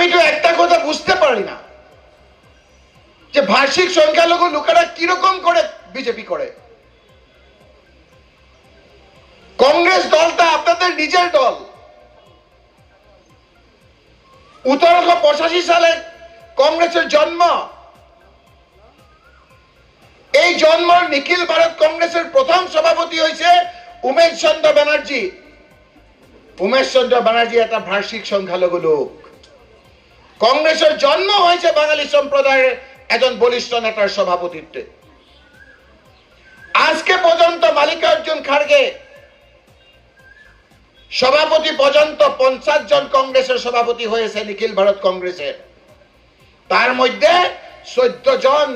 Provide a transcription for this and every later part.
আমি তো একটা কথা বুঝতে পারি না যে ভাষিক সংখ্যালঘু লোকেরা কিরকম করে বিজেপি করে। কংগ্রেস দলটা আপনাদের নিজের দল। 1885 সালে কংগ্রেসের জন্ম। এই জন্ম নিখিল ভারত কংগ্রেসের প্রথম সভাপতি হয়েছে উমেশ চন্দ্র ব্যানার্জি। উমেশ চন্দ্র ব্যানার্জি একটা ভাষিক সংখ্যালঘু লোক। কংগ্রেসের জন্ম হয়েছে বাঙালি সম্প্রদায়ের একজন বলিষ্ঠ নেতার সভাপতিত্বে। আজকে পর্যন্ত মাল্লিকার্জুন খাড়গে সভাপতি পর্যন্ত 50 জন কংগ্রেসের সভাপতি হয়েছে নিখিল ভারত কংগ্রেসের। তার মধ্যে 14 জন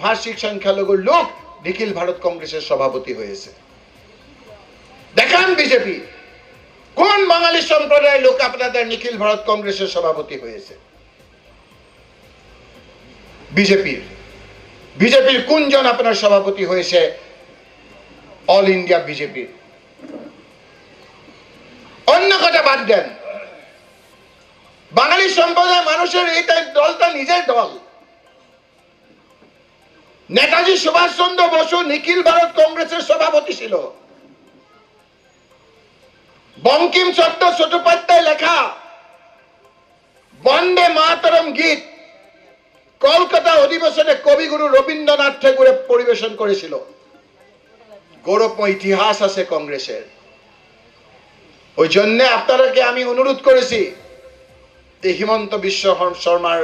ভাষিক সংখ্যালঘু লোক নিখিল ভারত কংগ্রেসের সভাপতি হয়েছে। দেখান বিজেপি কোন বাঙালি সম্প্রদায়ের লোক আপনাদের নিখিল ভারত কংগ্রেসের সভাপতি হয়েছে? বিজেপির কোনজন আপনার সভাপতি হয়েছে অল ইন্ডিয়া বিজেপির? অন্য কথা বাদ দেন, বাঙালি সম্প্রদায়ের মানুষের এই দলটা নিজের দল। নেতাজি সুভাষচন্দ্র বসু নিখিল ভারত কংগ্রেসের সভাপতি ছিল। বঙ্কিমচন্দ্র চট্টোপাধ্যায় লেখা বন্দে মাতরম গীত কলকাতা অধিবেশনে কবিগুরু রবীন্দ্রনাথ ঠাকুরে পরিবেশন করেছিল। গৌরবময় ইতিহাস আছে কংগ্রেসের। ওই জন্য আপনাদেরকে আমি অনুরোধ করেছি, এই হিমন্ত বিশ্ব শর্মার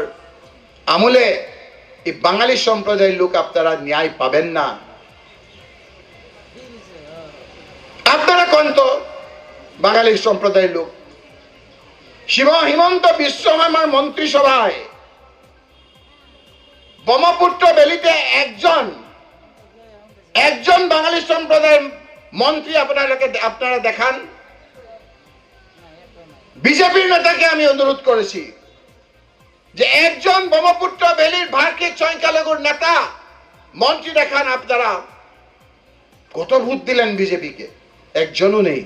আমলে এই বাঙালি সম্প্রদায়ের লোক আপনারা ন্যায় পাবেন না। আপনারা কোন তো বাঙালি সম্প্রদায়ের লোক? হিমন্ত বিশ্ব শর্মার মন্ত্রিসভায় ব্রহ্মপুত্র ভ্যালিতে একজন বাঙালি সম্প্রদায়ের মন্ত্রী আপনারা দেখান। বিজেপির নেতাকে আমি অনুরোধ করেছি যে একজন ব্রহ্মপুত্র ভ্যালির ভাষিক সংখ্যালঘুর নেতা মন্ত্রী দেখান। আপনারা কত ভোট দিলেন বিজেপিকে? একজনও নেই।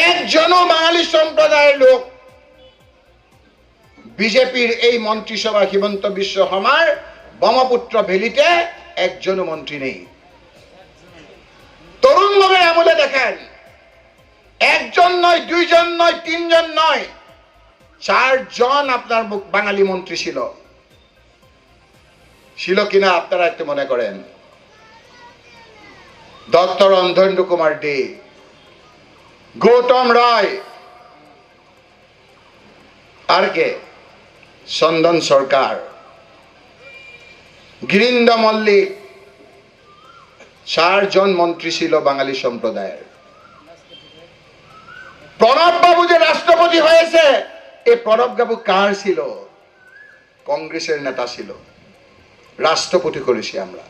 একজনও বাঙালি সম্প্রদায়ের লোক বিজেপির এই মন্ত্রিসভা হিমন্ত বিশ্ব শর্মার ব্রহ্মপুত্র ভ্যালিতে একজনও মন্ত্রী নেই। তরুণ গগৈর আমলে দেখেন, একজন নয়, দুইজন নয়, তিনজন নয়, 4 জন আপনার বাঙালি মন্ত্রী ছিল কিনা আপনারা একটু মনে করেন। দত্ত রঞ্জেন্দ্র কুমার দে, গৌতম রায়, আর কে, চন্দন সরকার, গিরিন্দ্র মল্লিক, 4 জন মন্ত্রী ছিল বাঙালি সম্প্রদায়ের। প্রণব বাবু যে রাষ্ট্রপতি হয়েছে, এই প্রণব বাবু কার ছিল? কংগ্রেসের নেতা ছিল। রাষ্ট্রপতি করেছি আমরা।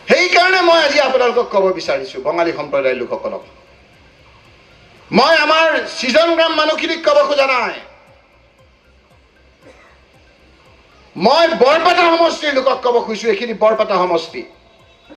সেই কাৰণে মই আজি আপোনালোকক ক'ব বিচাৰিছো, বঙালী সম্প্ৰদায়ৰ লোকসকলক, মই আমাৰ সৃজন গ্ৰাম মানুহখিনিক ক'ব খোজা নাই। মই বৰপেটা সমষ্টিৰ লোকক ক'ব খুজিছো। এইখিনি বৰপেটা সমষ্টি।